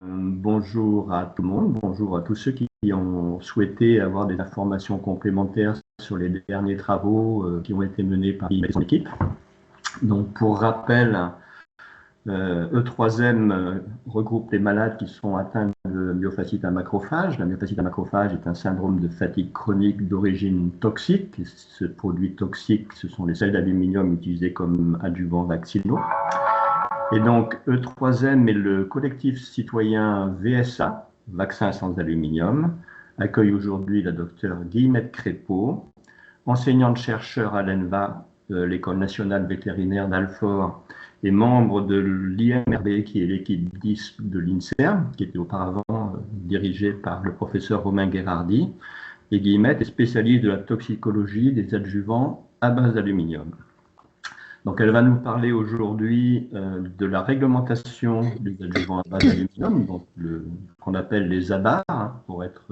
Bonjour à tout le monde, bonjour à tous ceux qui ont souhaité avoir des informations complémentaires sur les derniers travaux qui ont été menés par son équipe. Donc, pour rappel, E3M regroupe les malades qui sont atteints de myofasciite à macrophage. La myofasciite à macrophage est un syndrome de fatigue chronique d'origine toxique. Ce produit toxique, ce sont les sels d'aluminium utilisés comme adjuvants vaccinaux. Et donc, E3M et le collectif citoyen VSA, Vaccins sans aluminium, accueille aujourd'hui la docteure Guillemette Crépeau, enseignante-chercheur à l'ENVA, l'École nationale vétérinaire d'Alfort, et membre de l'IMRB, qui est l'équipe 10 de l'INSERM, qui était auparavant dirigée par le professeur Romain Gherardi. Et Guillemette est spécialiste de la toxicologie des adjuvants à base d'aluminium. Donc, elle va nous parler aujourd'hui de la réglementation des adjuvants à base d'aluminium, qu'on appelle les ABAR, pour être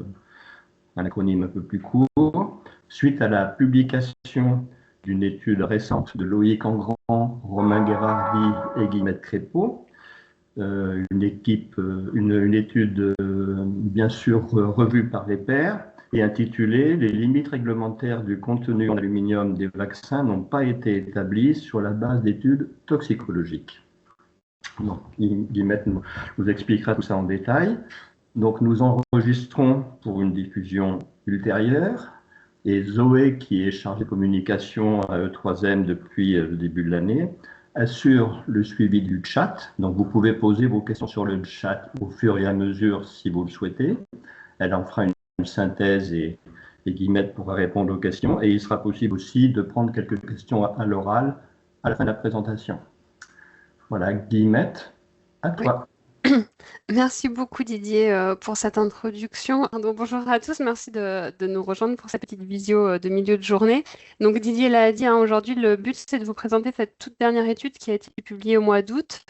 un acronyme un peu plus court, suite à la publication d'une étude récente de Loïc Engrand, Romain Gherardi et Guillemette Crépeau, une étude bien sûr revue par les pairs, et intitulé « Les limites réglementaires du contenu en aluminium des vaccins n'ont pas été établies sur la base d'études toxicologiques ». Donc, Guillemette nous expliquera tout ça en détail. Donc, nous enregistrons pour une diffusion ultérieure. Et Zoé, qui est chargée de communication à E3M depuis le début de l'année, assure le suivi du chat. Donc, vous pouvez poser vos questions sur le chat au fur et à mesure si vous le souhaitez. Elle en fera une synthèse et Guillemette pourra répondre aux questions. Et il sera possible aussi de prendre quelques questions à l'oral à la fin de la présentation. Voilà, Guillemette, à toi. Merci beaucoup Didier pour cette introduction. Donc, bonjour à tous, merci de nous rejoindre pour cette petite visio de milieu de journée. Donc Didier l'a dit, aujourd'hui le but c'est de vous présenter cette toute dernière étude qui a été publiée au mois d'août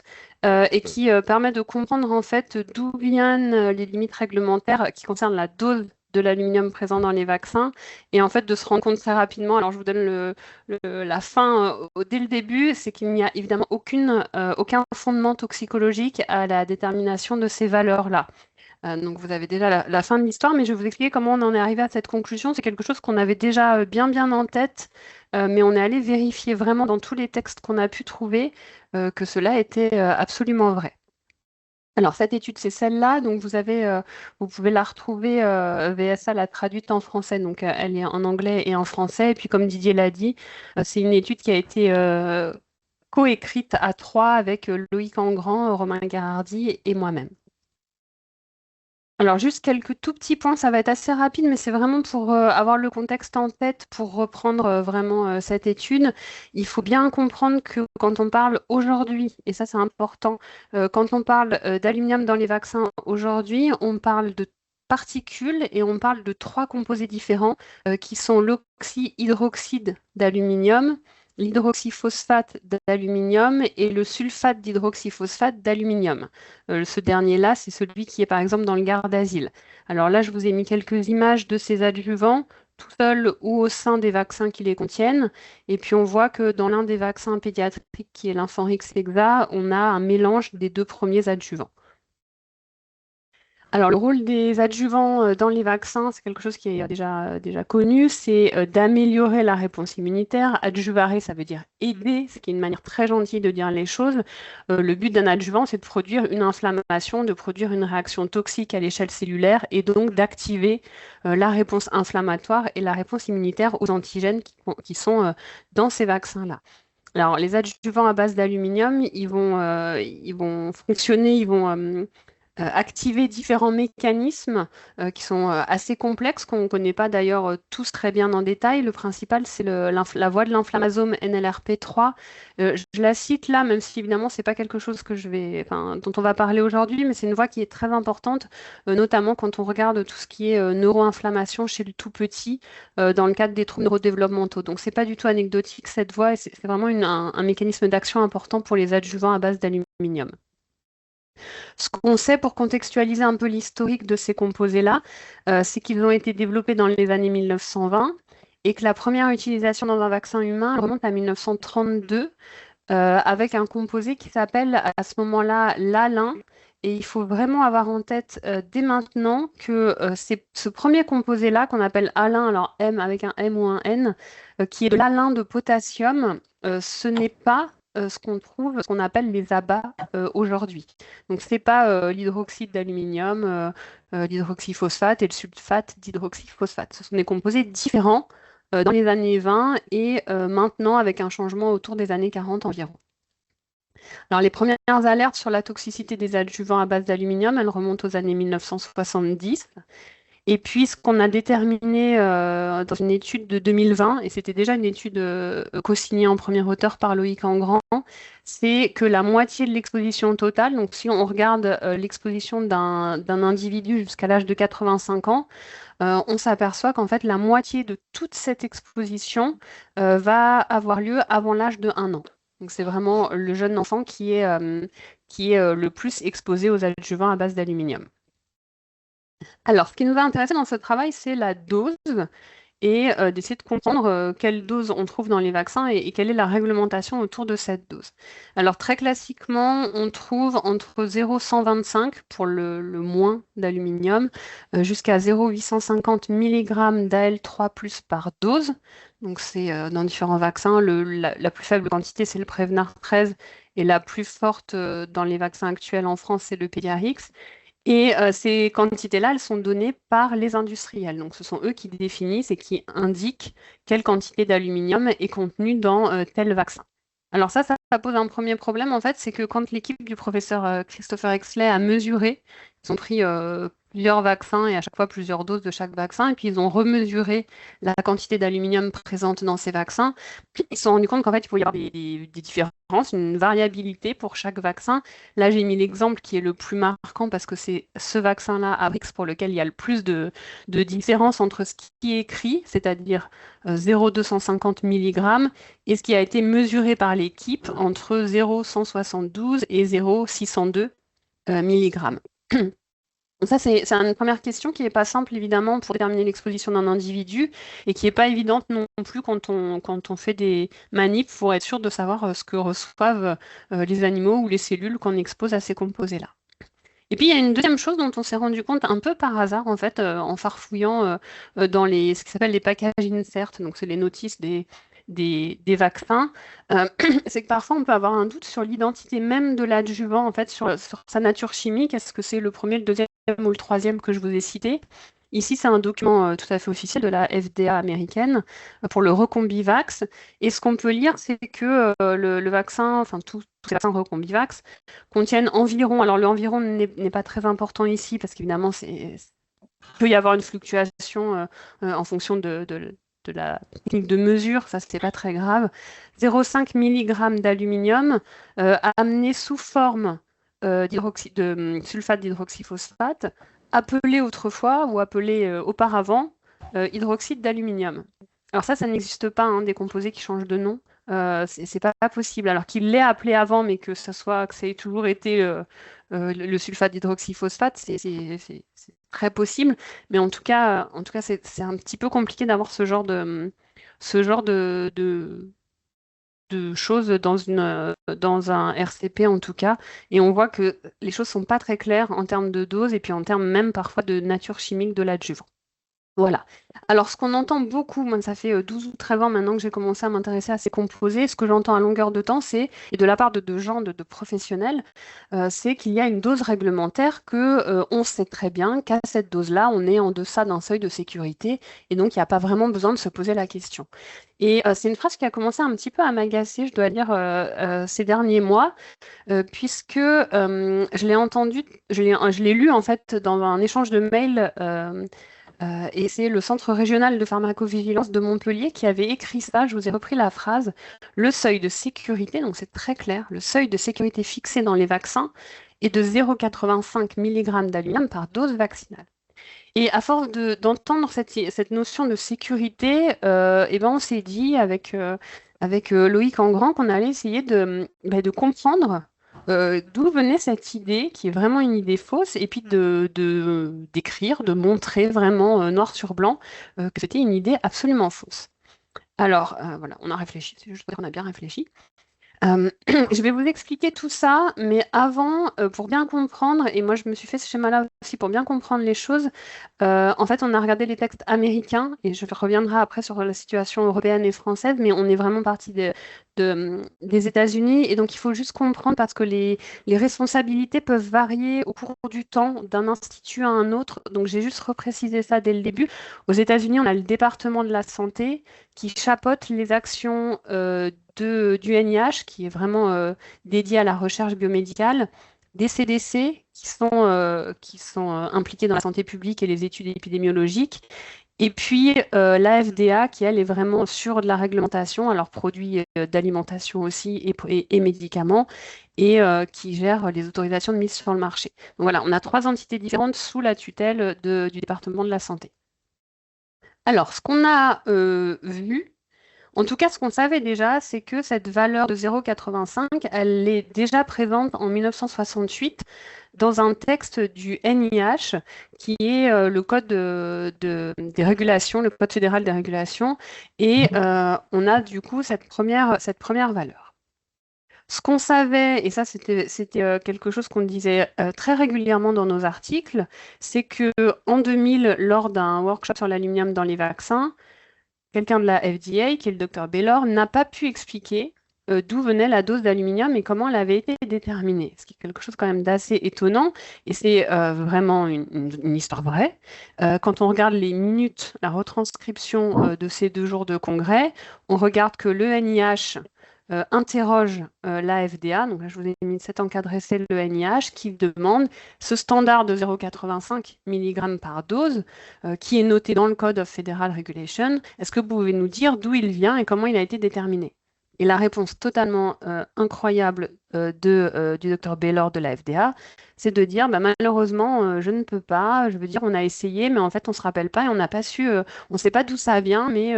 et qui permet de comprendre en fait d'où viennent les limites réglementaires qui concernent la dose de l'aluminium présent dans les vaccins et en fait de se rendre compte très rapidement. Alors je vous donne la fin dès le début, c'est qu'il n'y a évidemment aucun fondement toxicologique à la détermination de ces valeurs-là. Donc vous avez déjà la fin de l'histoire, mais je vais vous expliquer comment on en est arrivé à cette conclusion. C'est quelque chose qu'on avait déjà bien en tête, mais on est allé vérifier vraiment dans tous les textes qu'on a pu trouver que cela était absolument vrai. Alors, cette étude, c'est celle-là. Donc, vous pouvez la retrouver. VSA l'a traduite en français. Donc, elle est en anglais et en français. Et puis, comme Didier l'a dit, c'est une étude qui a été coécrite à trois avec Loïc Engrand, Romain Gherardi et moi-même. Alors, juste quelques tout petits points, ça va être assez rapide, mais c'est vraiment pour avoir le contexte en tête, pour reprendre vraiment cette étude. Il faut bien comprendre que quand on parle aujourd'hui, et ça c'est important, quand on parle d'aluminium dans les vaccins aujourd'hui, on parle de particules et on parle de trois composés différents qui sont l'oxyhydroxyde d'aluminium, l'hydroxyphosphate d'aluminium et le sulfate d'hydroxyphosphate d'aluminium. Ce dernier-là, c'est celui qui est par exemple dans le Gardasil. Alors là, je vous ai mis quelques images de ces adjuvants, tout seuls ou au sein des vaccins qui les contiennent. Et puis on voit que dans l'un des vaccins pédiatriques, qui est l'Infanrix Fexa, on a un mélange des deux premiers adjuvants. Alors, le rôle des adjuvants dans les vaccins, c'est quelque chose qui est déjà connu, c'est d'améliorer la réponse immunitaire. Adjuvare, ça veut dire aider, ce qui est une manière très gentille de dire les choses. Le but d'un adjuvant, c'est de produire une inflammation, de produire une réaction toxique à l'échelle cellulaire et donc d'activer la réponse inflammatoire et la réponse immunitaire aux antigènes qui sont dans ces vaccins-là. Alors, les adjuvants à base d'aluminium, ils vont fonctionner, ils vont activer différents mécanismes qui sont assez complexes, qu'on ne connaît pas d'ailleurs tous très bien en détail. Le principal, c'est la voie de l'inflammasome NLRP3. Je la cite là, même si évidemment, ce n'est pas quelque chose dont on va parler aujourd'hui, mais c'est une voie qui est très importante, notamment quand on regarde tout ce qui est neuroinflammation chez le tout petit dans le cadre des troubles neurodéveloppementaux. Donc, ce n'est pas du tout anecdotique cette voie, et c'est vraiment un mécanisme d'action important pour les adjuvants à base d'aluminium. Ce qu'on sait pour contextualiser un peu l'historique de ces composés-là, c'est qu'ils ont été développés dans les années 1920 et que la première utilisation dans un vaccin humain remonte à 1932 avec un composé qui s'appelle à ce moment-là l'alun et il faut vraiment avoir en tête dès maintenant que c'est ce premier composé-là qu'on appelle alun, alors M avec un M ou un N, qui est de l'alun de potassium, ce n'est pas ce qu'on trouve, ce qu'on appelle les abats aujourd'hui. Donc ce n'est pas l'hydroxyde d'aluminium, l'hydroxyphosphate et le sulfate d'hydroxyphosphate. Ce sont des composés différents dans les années 20 et maintenant avec un changement autour des années 40 environ. Alors, les premières alertes sur la toxicité des adjuvants à base d'aluminium, elles remontent aux années 1970. Et puis, ce qu'on a déterminé dans une étude de 2020, et c'était déjà une étude co-signée en premier auteur par Loïc Engrand, c'est que la moitié de l'exposition totale, donc si on regarde l'exposition d'un individu jusqu'à l'âge de 85 ans, on s'aperçoit qu'en fait, la moitié de toute cette exposition va avoir lieu avant l'âge de 1 an. Donc, c'est vraiment le jeune enfant qui est le plus exposé aux adjuvants à base d'aluminium. Alors, ce qui nous a intéressé dans ce travail, c'est la dose et d'essayer de comprendre quelle dose on trouve dans les vaccins et quelle est la réglementation autour de cette dose. Alors, très classiquement, on trouve entre 0,125 pour le moins d'aluminium jusqu'à 0,850 mg d'Al3+ par dose. Donc, c'est dans différents vaccins. La plus faible quantité, c'est le Prevnar 13 et la plus forte dans les vaccins actuels en France, c'est le PEDIARIX. Et ces quantités-là, elles sont données par les industriels. Donc, ce sont eux qui définissent et qui indiquent quelle quantité d'aluminium est contenue dans tel vaccin. Alors ça pose un premier problème, en fait, c'est que quand l'équipe du professeur Christopher Exley a mesuré, ils ont pris plusieurs vaccins et à chaque fois plusieurs doses de chaque vaccin, et puis ils ont remesuré la quantité d'aluminium présente dans ces vaccins. Ils se sont rendus compte qu'en fait, il faut y avoir des différences, une variabilité pour chaque vaccin. Là, j'ai mis l'exemple qui est le plus marquant parce que c'est ce vaccin-là, Abrix, pour lequel il y a le plus de différence entre ce qui est écrit, c'est-à-dire 0,250 mg, et ce qui a été mesuré par l'équipe entre 0,172 et 0,602 mg. Ça, c'est une première question qui n'est pas simple, évidemment, pour déterminer l'exposition d'un individu et qui n'est pas évidente non plus quand on fait des manips pour être sûr de savoir ce que reçoivent les animaux ou les cellules qu'on expose à ces composés-là. Et puis, il y a une deuxième chose dont on s'est rendu compte un peu par hasard, en fait, en farfouillant dans ce qui s'appelle les packages insert, donc c'est les notices des vaccins, c'est que parfois on peut avoir un doute sur l'identité même de l'adjuvant, en fait, sur sa nature chimique. Est-ce que c'est le premier, le deuxième ou le troisième que je vous ai cité? Ici, c'est un document tout à fait officiel de la FDA américaine pour le Recombivax. Et ce qu'on peut lire, c'est que le vaccin, enfin tous ces vaccins Recombivax, contiennent environ, alors le environ n'est pas très important ici parce qu'évidemment, il peut y avoir une fluctuation en fonction de la technique de mesure, ça c'est pas très grave. 0,5 mg d'aluminium amené sous forme de sulfate d'hydroxyphosphate, appelé autrefois ou appelé auparavant hydroxyde d'aluminium. Alors ça n'existe pas, hein, des composés qui changent de nom. C'est pas possible. Alors qu'il l'ait appelé avant, mais que ça ait toujours été le sulfate d'hydroxyphosphate, c'est très possible. Mais en tout cas c'est un petit peu compliqué d'avoir ce genre de choses dans un RCP en tout cas. Et on voit que les choses sont pas très claires en termes de dose et puis en termes même parfois de nature chimique de l'adjuvant. Voilà. Alors, ce qu'on entend beaucoup, moi, ça fait 12 ou 13 ans maintenant que j'ai commencé à m'intéresser à ces composés, ce que j'entends à longueur de temps, et de la part de gens, de professionnels, c'est qu'il y a une dose réglementaire que on sait très bien qu'à cette dose-là, on est en deçà d'un seuil de sécurité, et donc il n'y a pas vraiment besoin de se poser la question. Et c'est une phrase qui a commencé un petit peu à m'agacer, je dois dire, ces derniers mois, puisque je l'ai entendu, je l'ai lu en fait dans un échange de mails. Et c'est le Centre régional de pharmacovigilance de Montpellier qui avait écrit ça. Je vous ai repris la phrase. Le seuil de sécurité, donc c'est très clair, le seuil de sécurité fixé dans les vaccins est de 0,85 mg d'aluminium par dose vaccinale. Et à force d'entendre cette notion de sécurité, on s'est dit avec Loïc Engrand qu'on allait essayer de comprendre d'où venait cette idée, qui est vraiment une idée fausse, et puis d'écrire, de montrer vraiment noir sur blanc que c'était une idée absolument fausse. Alors, voilà, on a réfléchi, c'est juste qu'on a bien réfléchi. Je vais vous expliquer tout ça, mais avant, pour bien comprendre, et moi je me suis fait ce schéma-là aussi pour bien comprendre les choses, en fait on a regardé les textes américains, et je reviendrai après sur la situation européenne et française, mais on est vraiment parti des États-Unis, et donc il faut juste comprendre parce que les responsabilités peuvent varier au cours du temps d'un institut à un autre, donc j'ai juste reprécisé ça dès le début. Aux États-Unis, on a le département de la santé qui chapeaute les actions du NIH, qui est vraiment dédié à la recherche biomédicale, des CDC, qui sont impliqués dans la santé publique et les études épidémiologiques, et puis la FDA, qui, elle, est vraiment sur de la réglementation, alors produits d'alimentation aussi et médicaments, et qui gère les autorisations de mise sur le marché. Donc voilà, on a 3 entités différentes sous la tutelle du département de la santé. Alors, ce qu'on a vu, en tout cas, ce qu'on savait déjà, c'est que cette valeur de 0,85, elle est déjà présente en 1968 dans un texte du NIH, qui est le code des régulations, le code fédéral des régulations, et on a du coup cette première valeur. Ce qu'on savait, et ça c'était quelque chose qu'on disait très régulièrement dans nos articles, c'est que en 2000, lors d'un workshop sur l'aluminium dans les vaccins, quelqu'un de la FDA, qui est le docteur Baylor, n'a pas pu expliquer d'où venait la dose d'aluminium et comment elle avait été déterminée. Ce qui est quelque chose quand même d'assez étonnant, et c'est vraiment une histoire vraie. Quand on regarde les minutes, la retranscription de ces 2 jours de congrès, on regarde que le NIH interroge la FDA, donc là je vous ai mis cet encadré, c'est le NIH, qui demande ce standard de 0,85 mg par dose, qui est noté dans le Code of Federal Regulation. Est-ce que vous pouvez nous dire d'où il vient et comment il a été déterminé? Et la réponse totalement incroyable du docteur Baylor de la FDA, c'est de dire bah, malheureusement, je ne peux pas. Je veux dire, on a essayé, mais en fait, on ne se rappelle pas et on n'a pas su, on ne sait pas d'où ça vient, mais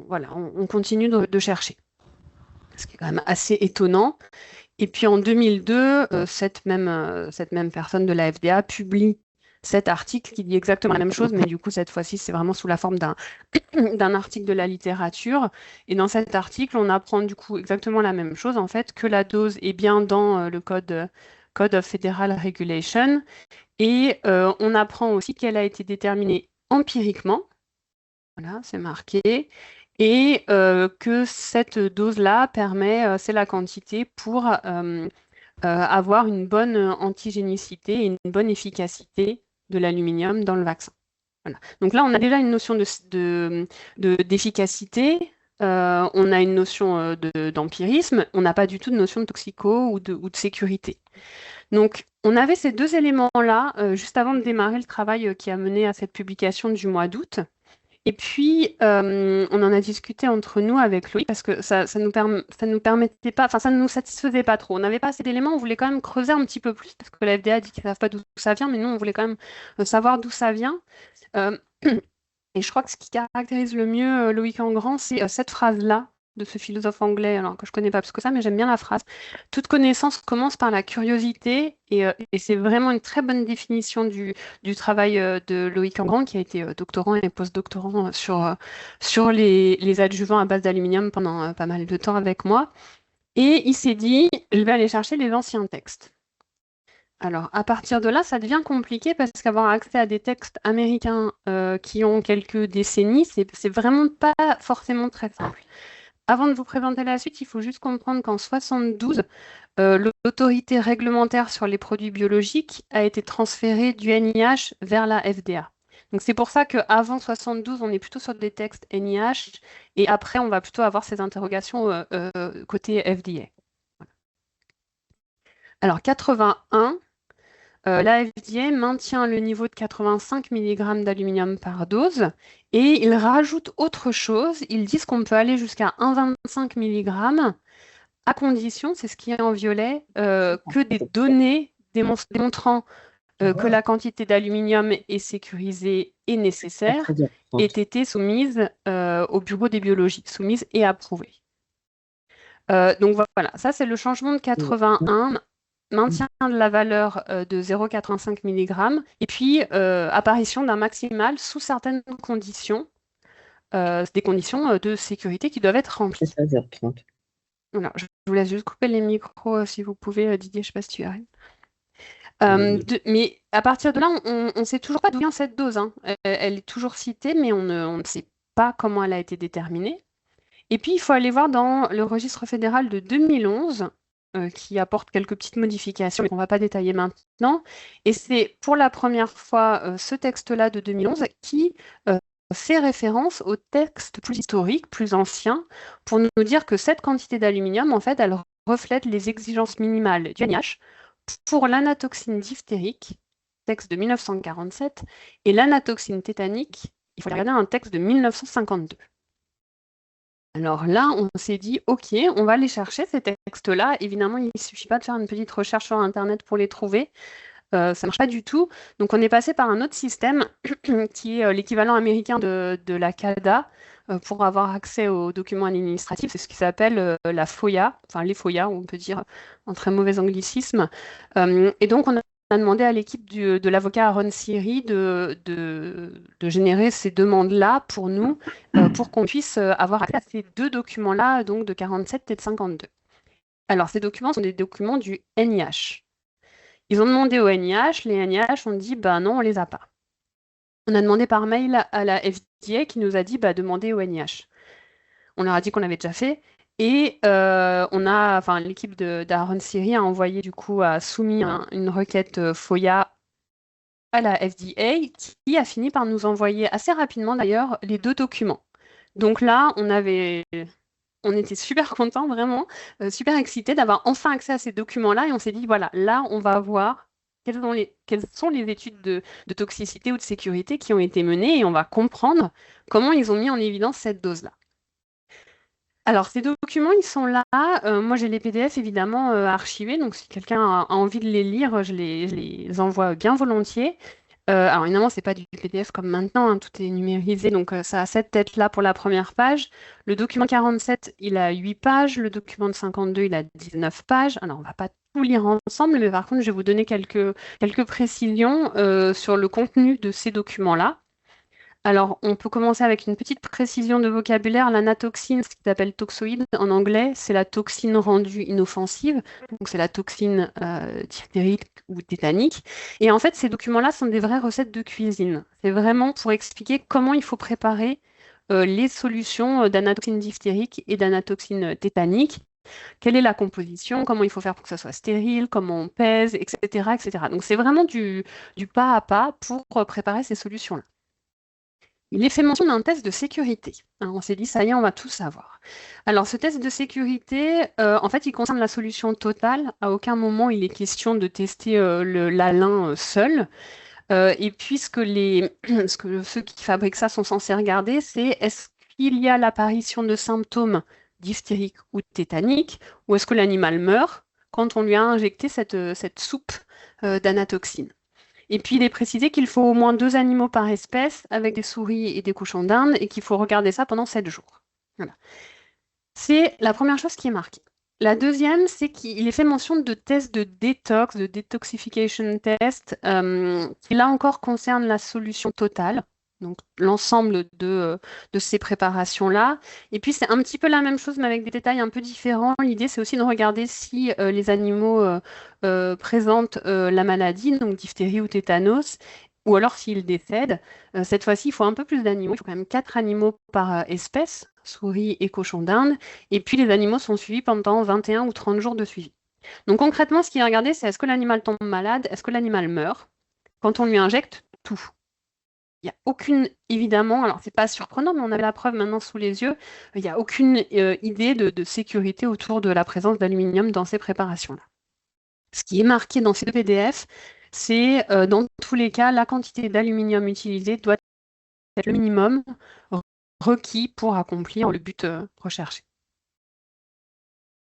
voilà, on continue de chercher. Ce qui est quand même assez étonnant. Et puis en 2002, cette même personne de la FDA publie cet article qui dit exactement la même chose, mais du coup, cette fois-ci, c'est vraiment sous la forme d'un article de la littérature. Et dans cet article, on apprend du coup exactement la même chose, en fait, que la dose est bien dans le Code of Federal Regulation. Et on apprend aussi qu'elle a été déterminée empiriquement. Voilà, c'est marqué. Et que cette dose-là permet, c'est la quantité pour avoir une bonne antigénicité et une bonne efficacité de l'aluminium dans le vaccin. Voilà. Donc là, on a déjà une notion d'efficacité, on a une notion d'empirisme, on n'a pas du tout de notion de toxico ou de sécurité. Donc, on avait ces 2 éléments-là juste avant de démarrer le travail qui a mené à cette publication du mois d'août. Et puis, on en a discuté entre nous avec Loïc parce que ça nous permettait pas, enfin, ça ne nous satisfaisait pas trop. On n'avait pas assez d'éléments, on voulait quand même creuser un petit peu plus parce que la FDA dit qu'ils ne savent pas d'où ça vient, mais nous, on voulait quand même savoir d'où ça vient. Euh, et je crois que ce qui caractérise le mieux Loïc Engrand, c'est cette phrase-là de ce philosophe anglais, alors que je ne connais pas plus que ça, mais j'aime bien la phrase. Toute connaissance commence par la curiosité, et c'est vraiment une très bonne définition du travail de Loïc Engrand, qui a été doctorant et post-doctorant sur les adjuvants à base d'aluminium pendant pas mal de temps avec moi. Et il s'est dit, je vais aller chercher les anciens textes. Alors, à partir de là, ça devient compliqué parce qu'avoir accès à des textes américains qui ont quelques décennies, c'est vraiment pas forcément très simple. Avant de vous présenter la suite, il faut juste comprendre qu'en 72, l'autorité réglementaire sur les produits biologiques a été transférée du NIH vers la FDA. Donc c'est pour ça qu'avant 72, on est plutôt sur des textes NIH et après, on va plutôt avoir ces interrogations côté FDA. Alors 81, la FDA maintient le niveau de 85 mg d'aluminium par dose et ils rajoutent autre chose. Ils disent qu'on peut aller jusqu'à 1,25 mg à condition, c'est ce qui est en violet, que des données démontrant que la quantité d'aluminium est sécurisée et nécessaire aient été soumises au Bureau des biologies, soumises et approuvées. Donc voilà, ça c'est le changement de 81. Maintien de la valeur de 0,85 mg et puis apparition d'un maximal sous certaines conditions, des conditions de sécurité qui doivent être remplies. 16h30. Alors, je vous laisse juste couper les micros si vous pouvez, Didier, je ne sais pas si tu arrives. Oui. Mais à partir de là, on ne sait toujours pas d'où vient cette dose, hein. Elle est toujours citée, mais on ne sait pas comment elle a été déterminée. Et puis, il faut aller voir dans le registre fédéral de 2011, qui apporte quelques petites modifications qu'on ne va pas détailler maintenant. Et c'est pour la première fois ce texte-là de 2011 qui fait référence au texte plus historique, plus ancien, pour nous dire que cette quantité d'aluminium, en fait, elle reflète les exigences minimales du NIH pour l'anatoxine diphtérique, texte de 1947, et l'anatoxine tétanique, il faut regarder un texte de 1952. Alors là, on s'est dit, OK, on va aller chercher ces textes-là. Évidemment, il ne suffit pas de faire une petite recherche sur Internet pour les trouver. Ça ne marche pas du tout. Donc, on est passé par un autre système qui est l'équivalent américain de la CADA pour avoir accès aux documents administratifs. C'est ce qui s'appelle la FOIA, enfin les FOIA, on peut dire en très mauvais anglicisme. Et donc, on a demandé à l'équipe de l'avocat Aaron Siri de générer ces demandes-là pour nous, pour qu'on puisse avoir accès à ces deux documents-là, donc de 47 et de 52. Alors, ces documents sont des documents du NIH. Ils ont demandé au NIH, les NIH ont dit bah non, on les a pas. On a demandé par mail à la FDA qui nous a dit bah demandez au NIH. On leur a dit qu'on l'avait déjà fait et l'équipe d'Aaron Siri a envoyé du coup a soumis une requête FOIA à la FDA qui a fini par nous envoyer assez rapidement d'ailleurs les deux documents. Donc là, on était super contents, vraiment, super excités d'avoir enfin accès à ces documents-là et on s'est dit, voilà, là, on va voir quelles sont les études de toxicité ou de sécurité qui ont été menées et on va comprendre comment ils ont mis en évidence cette dose-là. Alors, ces documents, ils sont là. Moi, j'ai les PDF évidemment archivés, donc si quelqu'un a envie de les lire, je les envoie bien volontiers. Alors évidemment, c'est pas du PDF comme maintenant, hein, tout est numérisé, donc ça a cette tête-là pour la première page. Le document 47, il a 8 pages. Le document de 52, il a 19 pages. Alors, on va pas tout lire ensemble, mais par contre, je vais vous donner quelques précisions sur le contenu de ces documents-là. Alors, on peut commencer avec une petite précision de vocabulaire. La natoxine, ce qu'ils appellent toxoïde en anglais, c'est la toxine rendue inoffensive. Donc, c'est la toxine diphtérique ou tétanique. Et en fait, ces documents-là sont des vraies recettes de cuisine. C'est vraiment pour expliquer comment il faut préparer les solutions d'anatoxine diphtérique et d'anatoxine tétanique. Quelle est la composition, comment il faut faire pour que ça soit stérile, comment on pèse, etc., etc. Donc, c'est vraiment du pas à pas pour préparer ces solutions-là. Il est fait mention d'un test de sécurité. Alors, on s'est dit, ça y est, on va tout savoir. Alors, ce test de sécurité, en fait, il concerne la solution totale. À aucun moment, il est question de tester l'ALIN seul. Et puis, ce que ceux qui fabriquent ça sont censés regarder, c'est est-ce qu'il y a l'apparition de symptômes diphtériques ou tétaniques, ou est-ce que l'animal meurt quand on lui a injecté cette soupe d'anatoxine. Et puis, il est précisé qu'il faut au moins 2 animaux par espèce, avec des souris et des cochons d'Inde, et qu'il faut regarder ça pendant 7 jours. Voilà. C'est la première chose qui est marquée. La deuxième, c'est qu'il est fait mention de tests de détox, de detoxification test, qui là encore concerne la solution totale, donc l'ensemble de ces préparations-là. Et puis c'est un petit peu la même chose, mais avec des détails un peu différents. L'idée, c'est aussi de regarder si les animaux présentent la maladie, donc diphtérie ou tétanos, ou alors s'ils décèdent. Cette fois-ci, il faut un peu plus d'animaux. Il faut quand même 4 animaux par espèce, souris et cochons d'Inde. Et puis les animaux sont suivis pendant 21 ou 30 jours de suivi. Donc concrètement, ce qui est regardé, c'est est-ce que l'animal tombe malade, est-ce que l'animal meurt quand on lui injecte tout. Il n'y a aucune, évidemment, alors c'est pas surprenant, mais on a la preuve maintenant sous les yeux, il n'y a aucune idée de sécurité autour de la présence d'aluminium dans ces préparations-là. Ce qui est marqué dans ces deux PDF, c'est dans tous les cas, la quantité d'aluminium utilisée doit être le minimum requis pour accomplir le but recherché.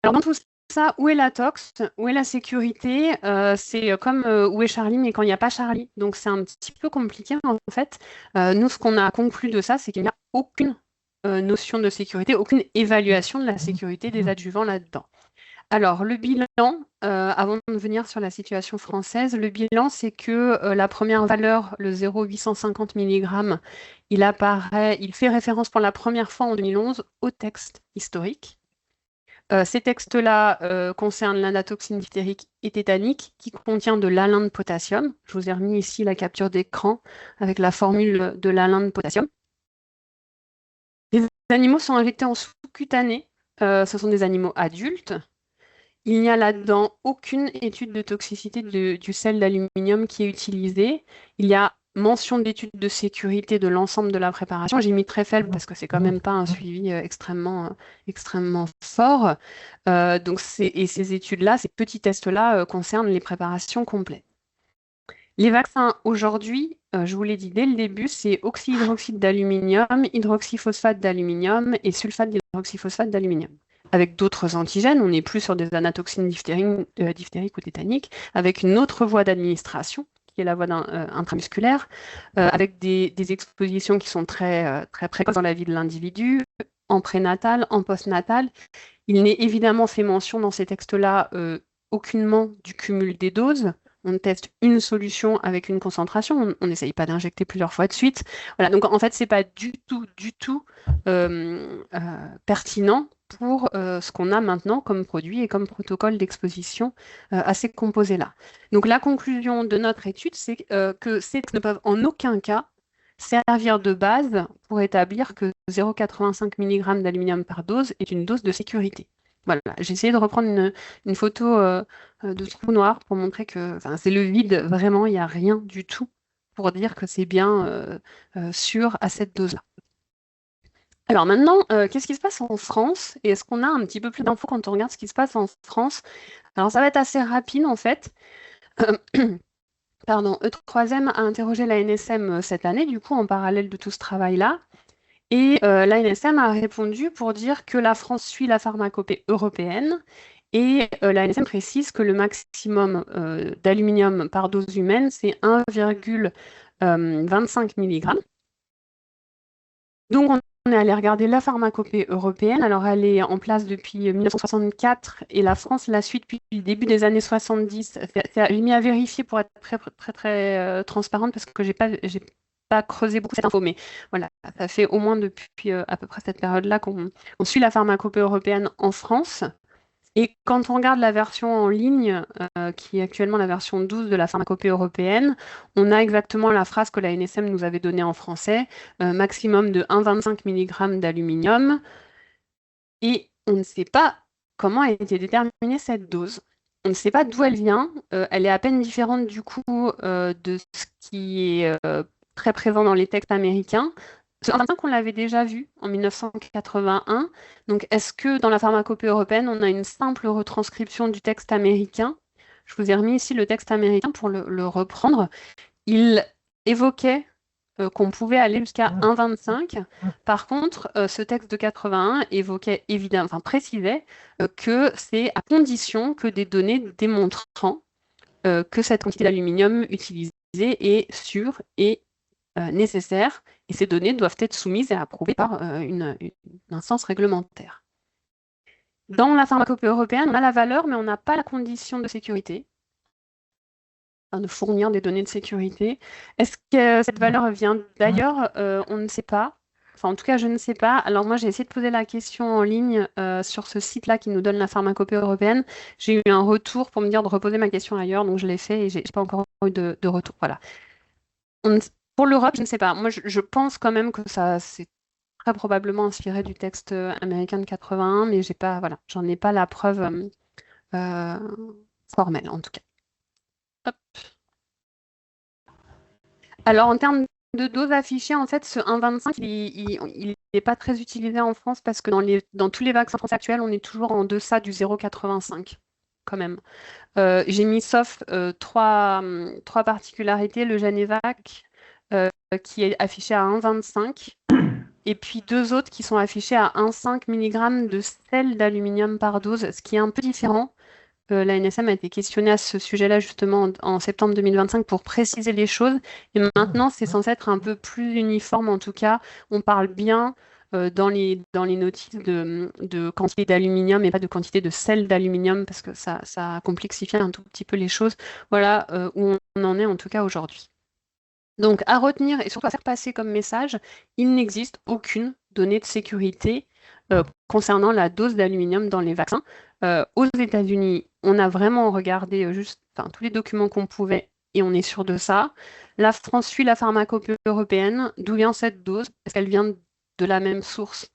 Alors dans tout ça, où est la tox? Où est la sécurité? C'est comme où est Charlie, mais quand il n'y a pas Charlie. Donc c'est un petit peu compliqué en fait. Nous, ce qu'on a conclu de ça, c'est qu'il n'y a aucune notion de sécurité, aucune évaluation de la sécurité des adjuvants là-dedans. Alors, le bilan, avant de venir sur la situation française, le bilan, c'est que la première valeur, le 0,850 mg, il fait référence pour la première fois en 2011 au texte historique. Ces textes-là concernent l'anatoxine diphtérique et tétanique qui contient de l'alun de potassium. Je vous ai remis ici la capture d'écran avec la formule de l'alun de potassium. Les animaux sont injectés en sous-cutané. Ce sont des animaux adultes. Il n'y a là-dedans aucune étude de toxicité du sel d'aluminium qui est utilisé. Il y a mention d'études de sécurité de l'ensemble de la préparation. J'ai mis très faible parce que c'est quand même pas un suivi extrêmement fort. Donc ces études-là, ces petits tests-là concernent les préparations complètes. Les vaccins aujourd'hui, je vous l'ai dit dès le début, c'est oxyhydroxyde d'aluminium, hydroxyphosphate d'aluminium et sulfate d'hydroxyphosphate d'aluminium. Avec d'autres antigènes, on n'est plus sur des anatoxines diphtériques ou tétaniques, avec une autre voie d'administration, qui est la voie intramusculaire, avec des expositions qui sont très précoces dans la vie de l'individu, en prénatal, en postnatal. Il n'est évidemment fait mention dans ces textes-là aucunement du cumul des doses. On teste une solution avec une concentration, on n'essaye pas d'injecter plusieurs fois de suite. Voilà, donc en fait, ce n'est pas du tout pertinent pour ce qu'on a maintenant comme produit et comme protocole d'exposition à ces composés-là. Donc la conclusion de notre étude, c'est que ces textes ne peuvent en aucun cas servir de base pour établir que 0,85 mg d'aluminium par dose est une dose de sécurité. Voilà, j'ai essayé de reprendre une photo de trou noir pour montrer que c'est le vide, vraiment, il n'y a rien du tout pour dire que c'est bien sûr à cette dose-là. Alors maintenant, qu'est-ce qui se passe en France? Et est-ce qu'on a un petit peu plus d'infos quand on regarde ce qui se passe en France? Alors ça va être assez rapide en fait. Pardon, E3M a interrogé la NSM cette année, du coup, en parallèle de tout ce travail-là. Et la NSM a répondu pour dire que la France suit la pharmacopée européenne. Et la NSM précise que le maximum d'aluminium par dose humaine, c'est 1,25 mg. Donc, on est allé regarder la pharmacopée européenne. Alors, elle est en place depuis 1964 et la France la suit depuis le début des années 70. J'ai mis à vérifier pour être très transparente parce que j'ai pas creusé beaucoup cette info, mais voilà, ça fait au moins depuis à peu près cette période-là qu'on suit la pharmacopée européenne en France. Et quand on regarde la version en ligne, qui est actuellement la version 12 de la pharmacopée européenne, on a exactement la phrase que la NSM nous avait donnée en français, maximum de 1,25 mg d'aluminium. Et on ne sait pas comment a été déterminée cette dose. On ne sait pas d'où elle vient. Elle est à peine différente du coup de ce qui est très présent dans les textes américains. C'est un qu'on l'avait déjà vu en 1981. Donc, est-ce que dans la pharmacopée européenne, on a une simple retranscription du texte américain? Je vous ai remis ici le texte américain pour le reprendre. Il évoquait qu'on pouvait aller jusqu'à 1,25. Par contre, ce texte de 81 évoquait évidemment, enfin précisait que c'est à condition que des données démontrant que cette quantité d'aluminium utilisée est sûre et nécessaires, et ces données doivent être soumises et approuvées par une instance réglementaire. Dans la pharmacopée européenne, on a la valeur, mais on n'a pas la condition de sécurité, de fournir des données de sécurité. Est-ce que cette valeur vient d'ailleurs? On ne sait pas. Enfin, en tout cas, je ne sais pas. Alors moi, j'ai essayé de poser la question en ligne sur ce site-là qui nous donne la pharmacopée européenne. J'ai eu un retour pour me dire de reposer ma question ailleurs, donc je l'ai fait et je n'ai pas encore eu de retour. Voilà. Pour l'Europe, je ne sais pas. Moi, je pense quand même que ça c'est très probablement inspiré du texte américain de 81, mais voilà, j'en ai pas la preuve formelle en tout cas. Hop. Alors en termes de dose affichée, en fait, ce 1,25, il n'est pas très utilisé en France parce que dans tous les vaccins français actuels, on est toujours en deçà du 0,85 quand même. J'ai mis sauf trois particularités, le Genevac qui est affiché à 1,25 et puis deux autres qui sont affichés à 1,5 mg de sel d'aluminium par dose, ce qui est un peu différent. La NSM a été questionnée à ce sujet-là justement en septembre 2025 pour préciser les choses. Et maintenant, c'est censé être un peu plus uniforme. En tout cas, on parle bien dans les notices de quantité d'aluminium et pas de quantité de sel d'aluminium parce que ça complexifie un tout petit peu les choses. Voilà où on en est en tout cas aujourd'hui. Donc, à retenir et surtout à faire passer comme message, il n'existe aucune données de sécurité concernant la dose d'aluminium dans les vaccins. Aux États-Unis, on a vraiment regardé tous les documents qu'on pouvait et on est sûr de ça. La France suit la pharmacopée européenne. D'où vient cette dose? Est-ce qu'elle vient de la même source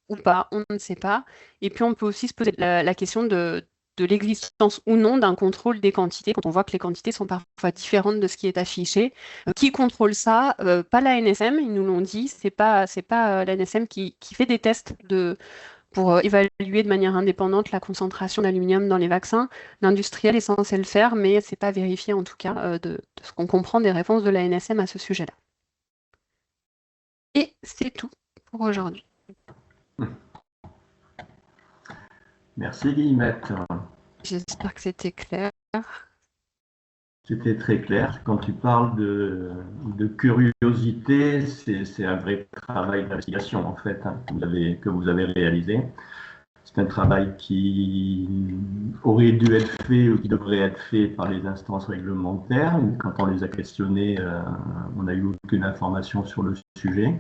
ou pas? On ne sait pas. Et puis on peut aussi se poser la question de l'existence ou non d'un contrôle des quantités, quand on voit que les quantités sont parfois différentes de ce qui est affiché. Qui contrôle ça? Pas la NSM, ils nous l'ont dit, c'est pas la NSM qui fait des tests pour évaluer de manière indépendante la concentration d'aluminium dans les vaccins. L'industriel est censé le faire, mais c'est pas vérifié en tout cas de ce qu'on comprend des réponses de la NSM à ce sujet-là. Et c'est tout pour aujourd'hui. Merci Guillemette. J'espère que c'était clair. C'était très clair. Quand tu parles de curiosité, c'est un vrai travail d'investigation en fait que vous avez réalisé. C'est un travail qui aurait dû être fait ou qui devrait être fait par les instances réglementaires. Quand on les a questionnés, on n'a eu aucune information sur le sujet.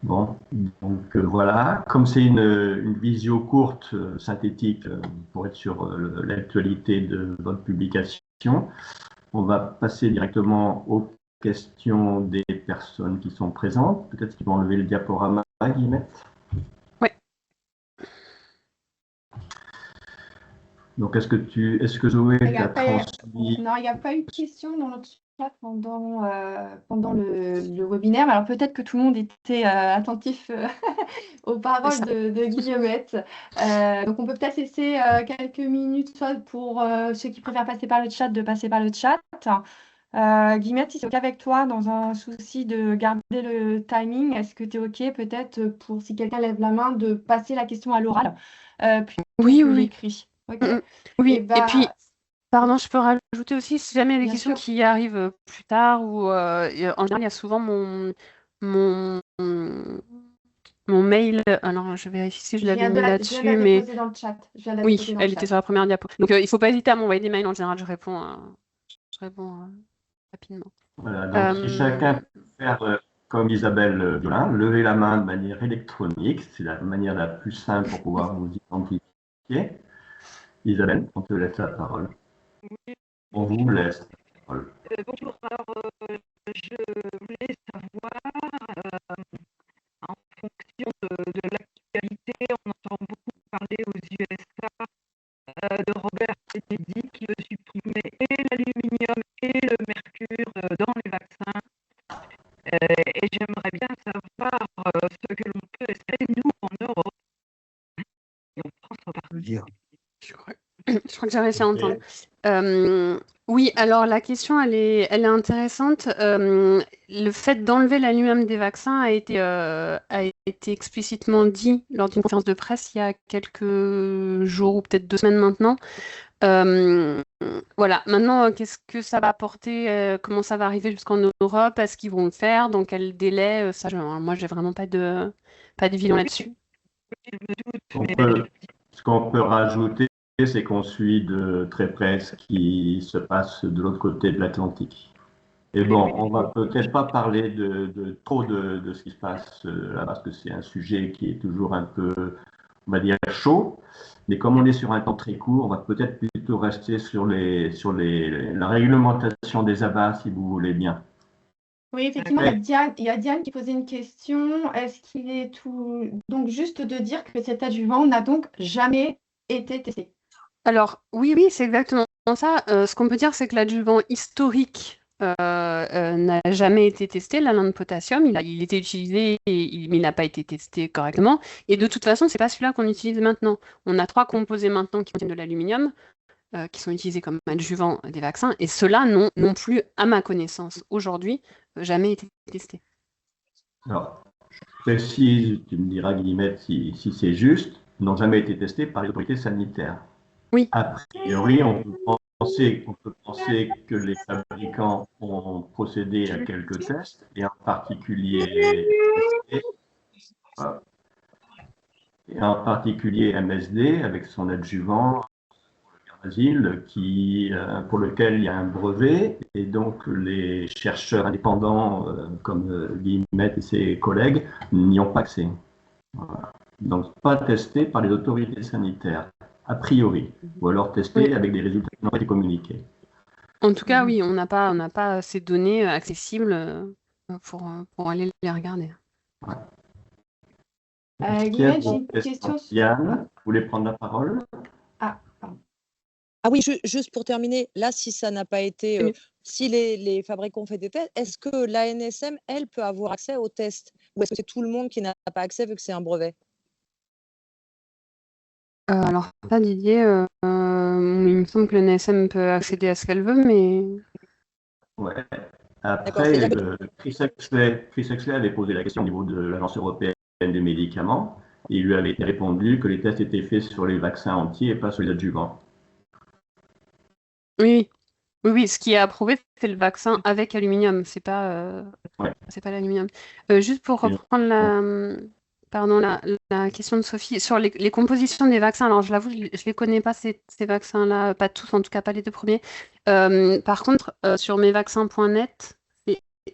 Bon, donc voilà, comme c'est une visio courte, synthétique, pour être sur l'actualité de votre publication, on va passer directement aux questions des personnes qui sont présentes. Peut-être qu'ils vont enlever le diaporama, Guillemette. Oui. Donc, est-ce que Zoé t'a transmis... Non, il n'y a pas eu de questions dans notre chat pendant le webinaire. Alors, peut-être que tout le monde était attentif aux paroles de Guillemette. Donc, on peut peut-être laisser quelques minutes, soit pour ceux qui préfèrent passer par le chat, de passer par le chat. Guillemette, si c'est OK avec toi, dans un souci de garder le timing, est-ce que tu es OK peut-être pour, si quelqu'un lève la main, de passer la question à l'oral plutôt que l'écrit? Okay. Oui, et puis, pardon, je peux rajouter aussi, si jamais il y a des questions qui arrivent plus tard, ou en général, il y a souvent mon mail. Alors, je vérifie si je l'avais mis là-dessus, mais... Déposer dans le chat. Oui, elle était sur la première diapo. Donc, il ne faut pas hésiter à m'envoyer des mails. En général, je réponds rapidement. Voilà, donc si chacun peut faire comme Isabelle Violin, lever la main de manière électronique, c'est la manière la plus simple pour pouvoir vous identifier. Isabelle, on te laisse la parole. Oui. On vous laisse la parole. Bonjour, alors je voulais savoir, en fonction de l'actualité, on entend beaucoup parler aux USA de Robert Kennedy qui veut supprimer et l'aluminium et le mercure dans les vaccins. Et j'aimerais bien savoir ce que l'on peut espérer, nous, en Europe et en France en particulier. Je crois que j'ai réussi à entendre. Oui, alors la question, elle est intéressante. Le fait d'enlever l'aluminium des vaccins a été explicitement dit lors d'une conférence de presse il y a quelques jours ou peut-être 2 semaines maintenant. Voilà, maintenant, qu'est-ce que ça va apporter? Comment ça va arriver jusqu'en Europe? Est-ce qu'ils vont le faire? Dans quel délai? Moi, j'ai vraiment pas de vision là-dessus. Ce qu'on peut rajouter, c'est qu'on suit de très près ce qui se passe de l'autre côté de l'Atlantique. Et bon, on va peut-être pas parler trop de ce qui se passe là, parce que c'est un sujet qui est toujours un peu, on va dire, chaud. Mais comme on est sur un temps très court, on va peut-être plutôt rester sur la réglementation des abats, si vous voulez bien. Oui, effectivement, il y a Diane qui posait une question. Est-ce qu'il est tout... Donc, juste de dire que cet adjuvant n'a donc jamais été testé. Alors, oui, c'est exactement ça. Ce qu'on peut dire, c'est que l'adjuvant historique n'a jamais été testé, l'alun de potassium. Il était utilisé, mais il n'a pas été testé correctement. Et de toute façon, ce n'est pas celui-là qu'on utilise maintenant. On a 3 composés maintenant qui contiennent de l'aluminium, qui sont utilisés comme adjuvant des vaccins. Et ceux-là n'ont non plus, à ma connaissance, aujourd'hui, jamais été testés. Alors, je précise, tu me diras, Guillemette, si c'est juste, n'ont jamais été testés par les autorités sanitaires. Oui. A priori, on peut penser que les fabricants ont procédé à quelques tests, et en particulier MSD avec son adjuvant, Brésil pour lequel il y a un brevet, et donc les chercheurs indépendants comme Guillemette et ses collègues n'y ont pas accès. Voilà. Donc pas testé par les autorités sanitaires, a priori, ou alors testé avec des résultats qui n'ont pas été communiqués. En tout cas, oui, on n'a pas ces données accessibles pour aller les regarder. Ouais. Guillemette, j'ai une question. Yann, vous voulez prendre la parole? Pardon. Ah oui, juste pour terminer, là, si ça n'a pas été, si les fabricants ont fait des tests, est-ce que l'ANSM, elle, peut avoir accès aux tests? Ou est-ce que c'est tout le monde qui n'a pas accès vu que c'est un brevet? Alors, ça, Didier, il me semble que l'ANSM peut accéder à ce qu'elle veut, mais... Ouais. Après, Chris Exley avait posé la question au niveau de l'Agence européenne des médicaments, et il lui avait répondu que les tests étaient faits sur les vaccins entiers et pas sur les adjuvants. Oui, ce qui est approuvé, c'est le vaccin avec aluminium, c'est pas l'aluminium. Juste pour reprendre la question de Sophie, sur les compositions des vaccins, alors je l'avoue, je ne les connais pas, ces vaccins-là, pas tous, en tout cas pas les deux premiers. Par contre, sur mesvaccins.net,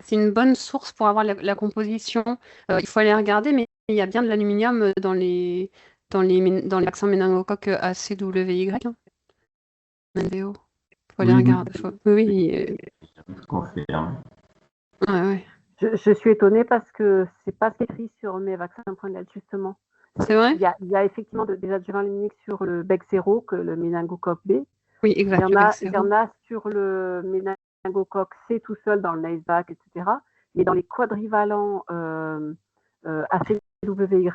c'est une bonne source pour avoir la composition. Il faut aller regarder, mais il y a bien de l'aluminium dans les vaccins méningocoques ACWY. MNVO. Faut aller regarder. Oui. Je confirme. Ouais. Je suis étonnée parce que c'est pas écrit sur mesvaccins.net justement. C'est vrai? Il y a effectivement des adjuvants aluminiques sur le bec 0, que le méningocoque B. Oui, exactement. Il y en a sur le méningocoque C tout seul dans le NICEVAC, etc. Mais dans les quadrivalents ACWY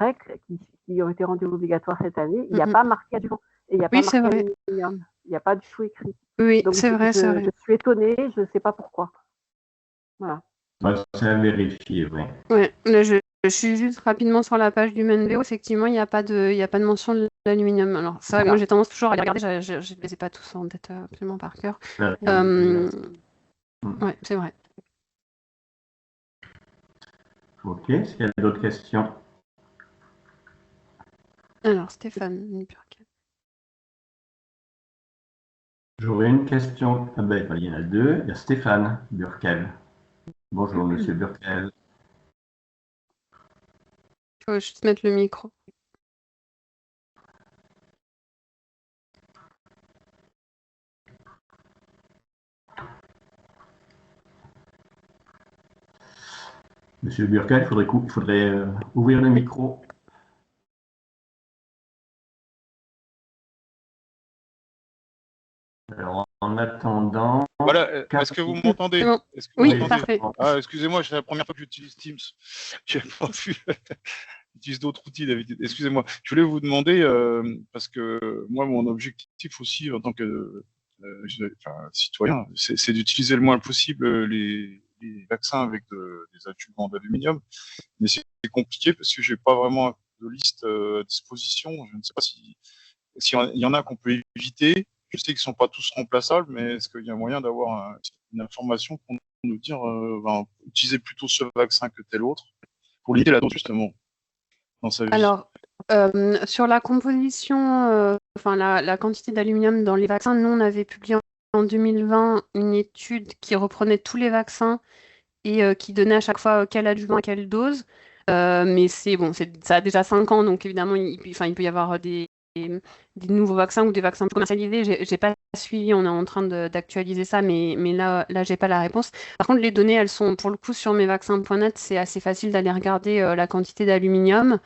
qui ont été rendus obligatoires cette année, il n'y a pas marqué adjuvant. Et il n'y a pas marqué aluminium. Il n'y a pas du tout écrit. Oui, donc c'est vrai. Je suis étonnée, je ne sais pas pourquoi. Voilà. C'est à vérifier, oui. Ouais, là, je suis juste rapidement sur la page du MNVO. Effectivement, il n'y a pas de mention de l'aluminium. Alors, c'est vrai que moi, j'ai tendance toujours à les regarder. Je ne les ai pas tous en tête absolument par cœur. Ouais, c'est vrai. Ok, est-ce qu'il y a d'autres questions? Alors, Stéphane Burkel. J'aurais une question. Ah ben, il y en a deux. Il y a Stéphane Burkel. Bonjour, monsieur Burkel. Il faut juste mettre le micro. Monsieur Burkel, il faudrait ouvrir le micro. Alors, en attendant... Voilà, est-ce que vous m'entendez? Bon. Oui, parfait. Ah, excusez-moi, c'est la première fois que j'utilise Teams. Je n'ai pas vu. J'utilise d'autres outils d'habitude. Excusez-moi. Je voulais vous demander, parce que moi, mon objectif aussi, en tant que citoyen, c'est d'utiliser le moins possible les vaccins avec des adjuvants d'aluminium. Mais c'est compliqué parce que je n'ai pas vraiment de liste à disposition. Je ne sais pas s'il y en a qu'on peut éviter. Je sais qu'ils ne sont pas tous remplaçables, mais est-ce qu'il y a moyen d'avoir une information pour nous dire utilisez plutôt ce vaccin que tel autre pour limiter la dose justement dans sa vie? Alors, sur la composition, la quantité d'aluminium dans les vaccins, nous, on avait publié en 2020 une étude qui reprenait tous les vaccins et qui donnait à chaque fois quel adjuvant à quelle dose. Mais ça a déjà 5 ans, donc évidemment, il peut y avoir des nouveaux vaccins ou des vaccins commercialisés. J'ai pas suivi, on est en train d'actualiser ça, mais là, j'ai pas la réponse. Par contre, les données, elles sont pour le coup sur mesvaccins.net, c'est assez facile d'aller regarder la quantité d'aluminium.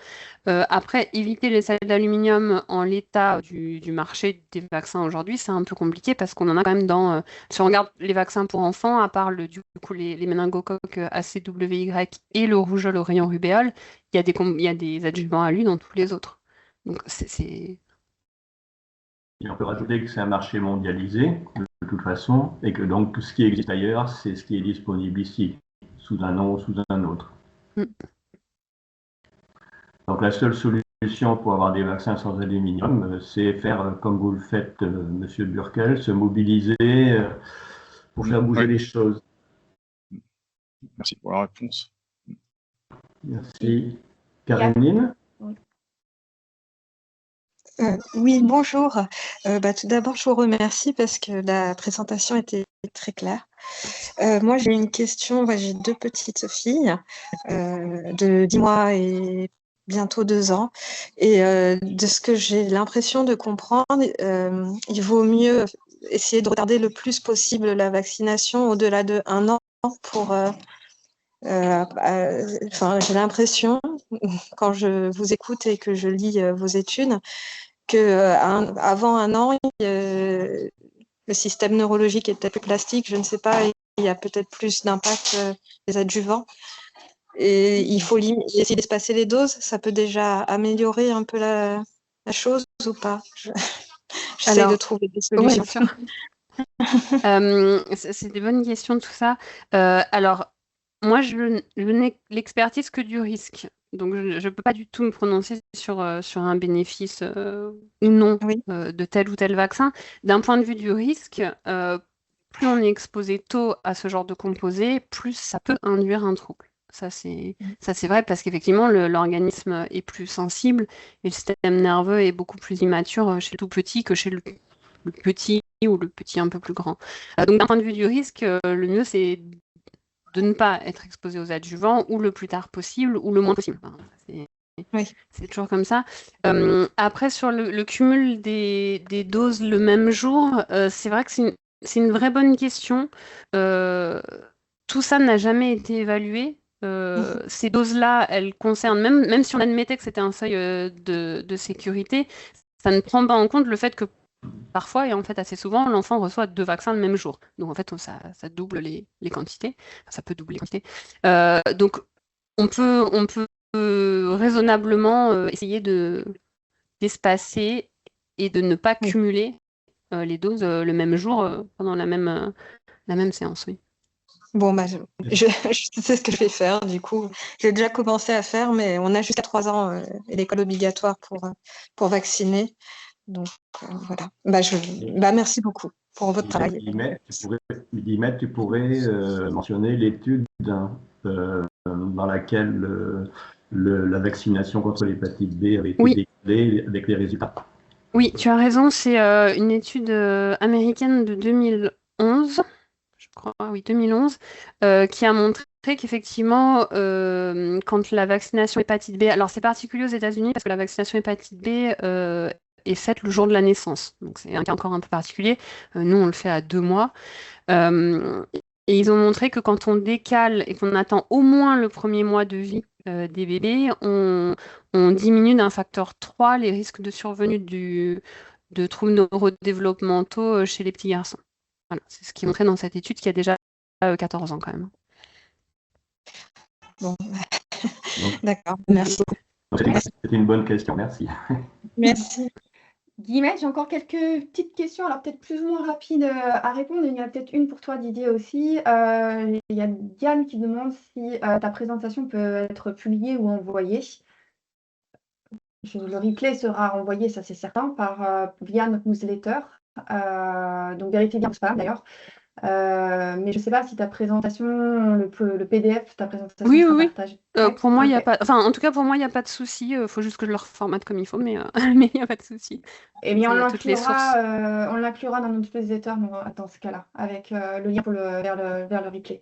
Après, éviter les sels d'aluminium en l'état du marché des vaccins aujourd'hui, c'est un peu compliqué parce qu'on en a quand même dans... si on regarde les vaccins pour enfants, à part les méningocoques ACWY et le rougeole, oreillon, rubéole, il y a des adjuvants alu dans tous les autres. Donc, Et on peut rajouter que c'est un marché mondialisé, de toute façon, et que donc tout ce qui existe ailleurs, c'est ce qui est disponible ici, sous un nom ou sous un autre. Donc la seule solution pour avoir des vaccins sans aluminium, c'est faire comme vous le faites, monsieur Burkel, se mobiliser pour faire bouger les choses. Merci pour la réponse. Merci. Karénine? Oui, bonjour. Tout d'abord, je vous remercie parce que la présentation était très claire. Moi, j'ai une question. J'ai 2 petites filles de 10 mois et bientôt 2 ans. Et de ce que j'ai l'impression de comprendre, il vaut mieux essayer de retarder le plus possible la vaccination au-delà de 1 an pour j'ai l'impression, quand je vous écoute et que je lis vos études, qu'avant 1 an, le système neurologique est peut-être plus plastique, je ne sais pas, il y a peut-être plus d'impact des adjuvants. Et il faut essayer d'espacer les doses, ça peut déjà améliorer un peu la chose ou pas? J'essaie de trouver des Oui, solutions. bien sûr. C'est des bonnes questions, tout ça. Alors, moi, je n'ai l'expertise que du risque. Donc, je ne peux pas du tout me prononcer sur un bénéfice ou non Oui. de tel ou tel vaccin. D'un point de vue du risque, plus on est exposé tôt à ce genre de composés, plus ça peut induire un trouble. Ça, c'est vrai parce qu'effectivement, l'organisme est plus sensible et le système nerveux est beaucoup plus immature chez le tout petit que chez le petit ou le petit un peu plus grand. Donc, d'un point de vue du risque, le mieux, c'est de ne pas être exposé aux adjuvants ou le plus tard possible ou le moins possible. Enfin, c'est toujours comme ça. Après, sur le cumul des doses le même jour, c'est vrai que c'est une vraie bonne question. Tout ça n'a jamais été évalué. Ces doses-là, elles concernent, même si on admettait que c'était un seuil de sécurité, ça ne prend pas en compte le fait que parfois, et en fait assez souvent, l'enfant reçoit 2 vaccins le même jour. Donc en fait, ça double les quantités. Enfin, ça peut doubler les quantités. Donc on peut raisonnablement essayer d'espacer et de ne pas cumuler les doses le même jour pendant la même séance. Oui. Bon, je sais ce que je vais faire, du coup. J'ai déjà commencé à faire, mais on a jusqu'à 3 ans et l'école obligatoire pour vacciner. Donc, voilà. Merci beaucoup pour votre travail. Guillemette, tu pourrais mentionner l'étude dans laquelle la vaccination contre l'hépatite B avait été déclarée avec les résultats. Oui, tu as raison. C'est une étude américaine de 2011. Je crois, oui, 2011, qui a montré qu'effectivement, quand la vaccination hépatite B, alors c'est particulier aux États-Unis parce que la vaccination hépatite B est faite le jour de la naissance, donc c'est un cas encore un peu particulier. Nous, on le fait à 2 mois. Et ils ont montré que quand on décale et qu'on attend au moins le premier mois de vie des bébés, on diminue d'un facteur 3 les risques de survenue de troubles neurodéveloppementaux chez les petits garçons. Voilà, c'est ce qui est montré dans cette étude qui a déjà 14 ans quand même. Bon, d'accord, merci beaucoup. C'était une bonne question, merci. Merci. Guillemette, j'ai encore quelques petites questions, alors peut-être plus ou moins rapides à répondre. Il y en a peut-être une pour toi, Didier, aussi. Il y a Diane qui demande si ta présentation peut être publiée ou envoyée. Le replay sera envoyé, ça c'est certain, via notre newsletter. Donc vérifiez bien le spam d'ailleurs. Mais je ne sais pas si ta présentation, le PDF, ta présentation sera partagée. Pour moi, il n'y a pas. Enfin, en tout cas, pour moi, il n'y a pas de souci. Il faut juste que je le reformate comme il faut, mais il n'y a pas de souci. Eh bien, on l'inclura dans notre newsletter dans ce cas-là, avec le lien vers le replay.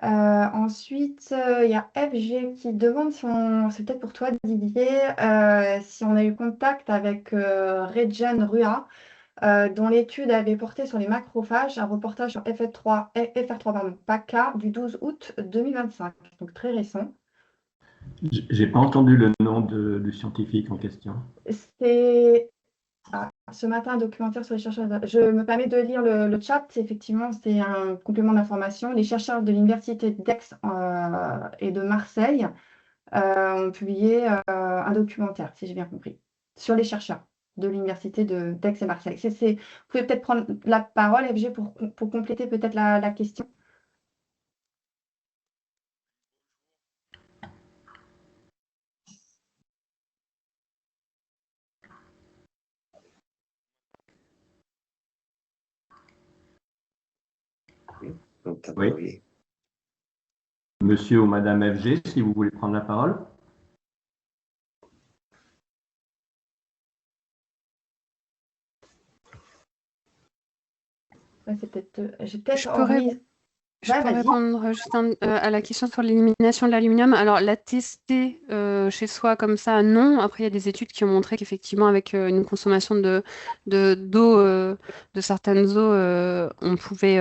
Ensuite, il y a FG qui demande, c'est peut-être pour toi Didier, si on a eu contact avec Regen Rua, dont l'étude avait porté sur les macrophages, un reportage sur FR3 PACA du 12 août 2025, donc très récent. J'ai pas entendu le nom du scientifique en question. C'est ce matin un documentaire sur les chercheurs. Je me permets de lire le chat. Effectivement, c'est un complément d'information. Les chercheurs de l'université d'Aix et de Marseille ont publié un documentaire, si j'ai bien compris, sur les chercheurs de l'université d'Aix et Marseille. Vous pouvez peut-être prendre la parole, FG, pour compléter peut-être la question. Oui. Monsieur ou Madame FG, si vous voulez prendre la parole. Ouais, c'est peut-être. J'ai Je peut-être peux, ré- envoyé. je Ouais, peux vas-y. répondre juste à la question sur l'élimination de l'aluminium. Alors, la tester chez soi comme ça, non. Après, il y a des études qui ont montré qu'effectivement, avec une consommation d'eau, de certaines eaux, on pouvait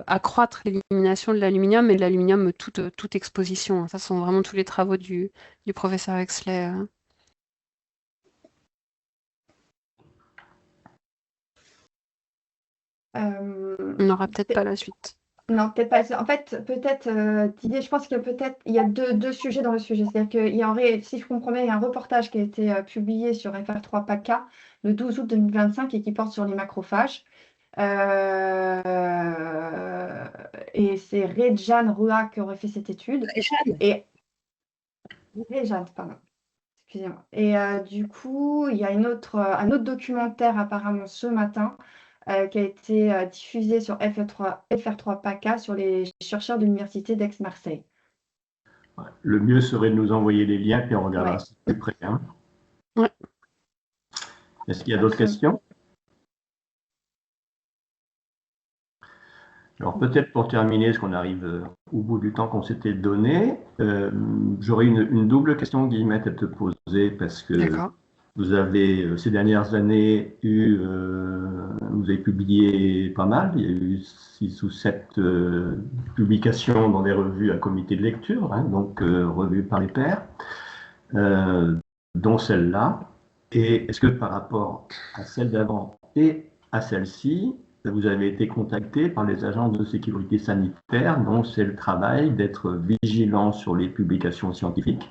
accroître l'élimination de l'aluminium et de l'aluminium toute exposition, hein. Ça sont vraiment tous les travaux du professeur Exley. On n'aura peut-être pas la suite. Non, peut-être pas. En fait, peut-être, Didier, je pense que peut-être il y a deux sujets dans le sujet. C'est-à-dire qu'il y a si je comprends bien, il y a un reportage qui a été publié sur FR3 PACA le 12 août 2025 et qui porte sur les macrophages. Et c'est Rejane Rua qui aurait fait cette étude. Rejane, pardon. Excusez-moi. Et du coup, il y a un autre documentaire apparemment ce matin qui a été diffusé sur FR3 PACA sur les chercheurs de l'Université d'Aix-Marseille. Le mieux serait de nous envoyer les liens, puis on regardera ça plus près. Hein. Ouais. Est-ce qu'il y a d'autres questions? Alors peut-être pour terminer, parce qu'on arrive au bout du temps qu'on s'était donné, j'aurais une double question, Guillemette, à te poser, parce que vous avez, ces dernières années, vous avez publié pas mal. Il y a eu 6 ou 7 publications dans des revues à comité de lecture, hein, donc revues par les pairs, dont celle-là. Et est-ce que par rapport à celle d'avant et à celle-ci, vous avez été contacté par les agences de sécurité sanitaire dont c'est le travail d'être vigilant sur les publications scientifiques,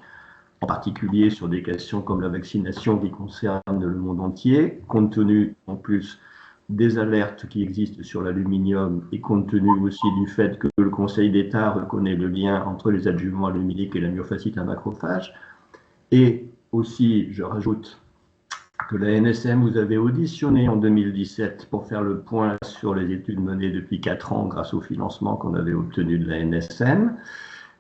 en particulier sur des questions comme la vaccination qui concernent le monde entier, compte tenu en plus des alertes qui existent sur l'aluminium et compte tenu aussi du fait que le Conseil d'État reconnaît le lien entre les adjuvants aluminiques et la myofascite à macrophage. Et aussi, je rajoute que la NSM vous avez auditionné en 2017 pour faire le point sur les études menées depuis 4 ans grâce au financement qu'on avait obtenu de la NSM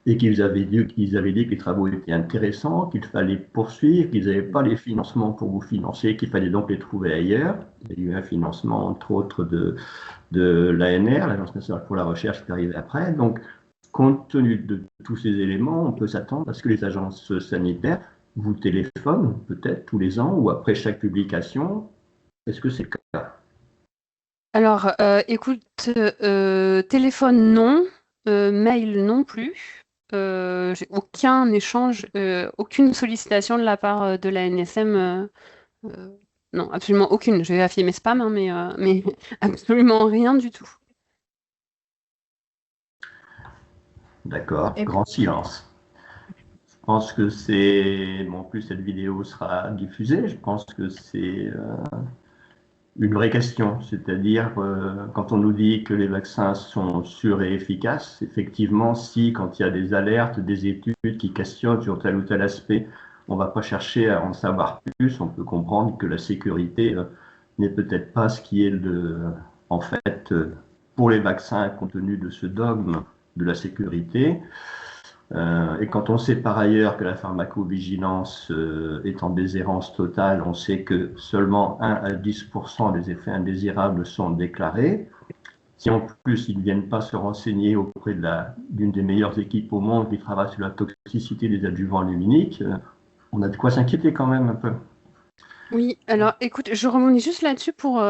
et qu'ils avaient dit que les travaux étaient intéressants, qu'il fallait poursuivre, qu'ils n'avaient pas les financements pour vous financer, qu'il fallait donc les trouver ailleurs. Il y a eu un financement, entre autres, de l'ANR, l'Agence nationale pour la recherche, qui est arrivé après. Donc, compte tenu de tous ces éléments, on peut s'attendre à ce que les agences sanitaires vous téléphonent peut-être tous les ans ou après chaque publication. Est-ce que c'est le cas? Alors, écoute, téléphone non, mail non plus. J'ai aucun échange, aucune sollicitation de la part de la NSM. Non, absolument aucune. Je vais vérifier mes spams, hein, mais absolument rien du tout. D'accord, grand silence. Je pense que c'est... Bon, en plus, cette vidéo sera diffusée. Je pense que c'est une vraie question. C'est-à-dire, quand on nous dit que les vaccins sont sûrs et efficaces, effectivement, si, quand il y a des alertes, des études qui questionnent sur tel ou tel aspect, on ne va pas chercher à en savoir plus. On peut comprendre que la sécurité n'est peut-être pas ce qui est, en fait, pour les vaccins, compte tenu de ce dogme de la sécurité. Et quand on sait par ailleurs que la pharmacovigilance est en déshérence totale, on sait que seulement 1 à 10% des effets indésirables sont déclarés. Si en plus ils ne viennent pas se renseigner auprès d'une des meilleures équipes au monde qui travaille sur la toxicité des adjuvants aluminiques, on a de quoi s'inquiéter quand même un peu. Oui, alors écoute, je rebondis juste là-dessus pour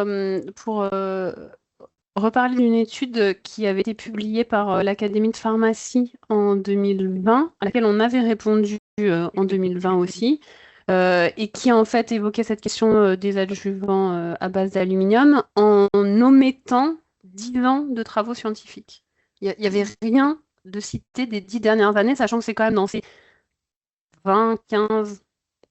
reparler d'une étude qui avait été publiée par l'Académie de pharmacie en 2020, à laquelle on avait répondu en 2020 aussi, et qui en fait évoquait cette question des adjuvants à base d'aluminium en omettant 10 ans de travaux scientifiques. Il n'y avait rien de cité des 10 dernières années, sachant que c'est quand même dans ces 20, 15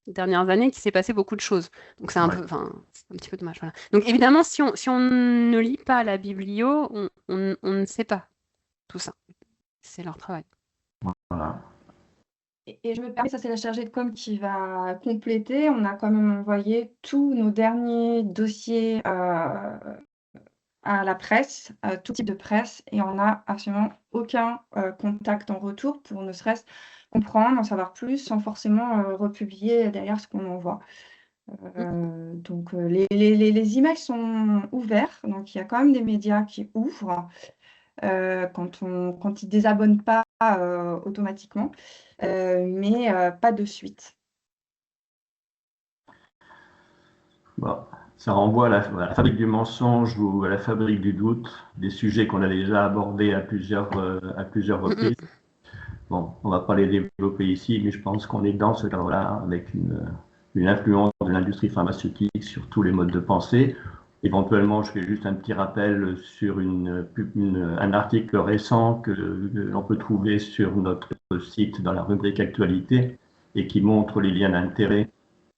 dernières années qu'il s'est passé beaucoup de choses. Donc c'est un petit peu dommage. Voilà. Donc évidemment, si on ne lit pas la biblio, on ne sait pas tout ça. C'est leur travail. Voilà. Et je me permets, ça c'est la chargée de com qui va compléter. On a quand même envoyé tous nos derniers dossiers à la presse, tout type de presse, et on n'a absolument aucun contact en retour pour ne serait-ce comprendre, en savoir plus, sans forcément republier derrière ce qu'on envoie. Donc, les images sont ouvertes, donc il y a quand même des médias qui ouvrent quand ils ne désabonnent pas automatiquement, mais pas de suite. Bon, ça renvoie à la fabrique du mensonge ou à la fabrique du doute, des sujets qu'on a déjà abordés à plusieurs reprises. Bon, on ne va pas les développer ici, mais je pense qu'on est dans ce cadre-là, avec une influence de l'industrie pharmaceutique sur tous les modes de pensée. Éventuellement, je fais juste un petit rappel sur un article récent que l'on peut trouver sur notre site dans la rubrique Actualité et qui montre les liens d'intérêt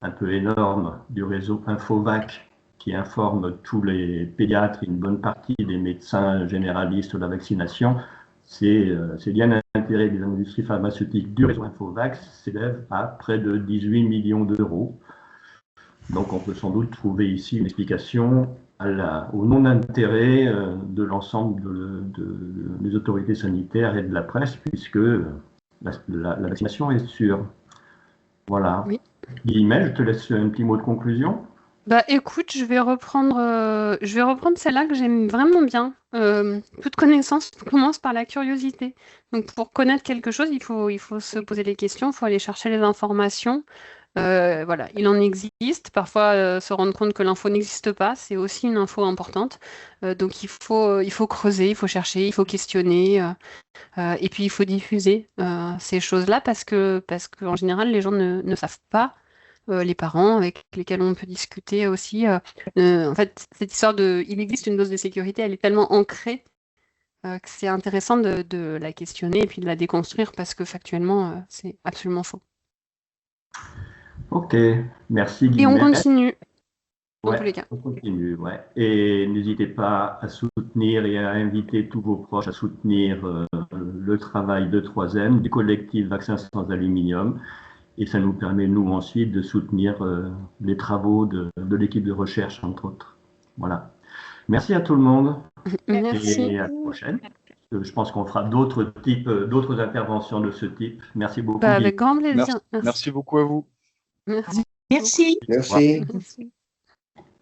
un peu énormes du réseau Infovac, qui informe tous les pédiatres et une bonne partie des médecins généralistes de la vaccination. Ces liens d'intérêt des industries pharmaceutiques du réseau Infovac s'élèvent à près de 18 millions d'euros. Donc on peut sans doute trouver ici une explication au non-intérêt de l'ensemble des autorités sanitaires et de la presse, puisque la vaccination est sûre. Voilà. Oui. Guillemets, je te laisse un petit mot de conclusion. Bah écoute, je vais reprendre celle-là que j'aime vraiment bien. Toute connaissance commence par la curiosité. Donc pour connaître quelque chose, il faut se poser des questions, il faut aller chercher les informations. Voilà, il en existe. Parfois, se rendre compte que l'info n'existe pas, c'est aussi une info importante. Donc il faut creuser, il faut chercher, il faut questionner, et puis il faut diffuser ces choses-là parce que en général, les gens ne savent pas. Les parents avec lesquels on peut discuter aussi. En fait, cette histoire il existe une dose de sécurité, elle est tellement ancrée que c'est intéressant de la questionner et puis de la déconstruire parce que factuellement, c'est absolument faux. Ok, merci Guillemette. Et on continue, dans Ouais, tous les cas. on continue, ouais. Et n'hésitez pas à soutenir et à inviter tous vos proches à soutenir le travail de 3M, du collectif Vaccins sans aluminium. Et ça nous permet, nous, ensuite, de soutenir les travaux de l'équipe de recherche, entre autres. Voilà. Merci à tout le monde. Merci. Et à la prochaine. Je pense qu'on fera d'autres interventions de ce type. Merci beaucoup. Avec grand plaisir. Merci beaucoup à vous. Merci. Merci. Merci. Merci.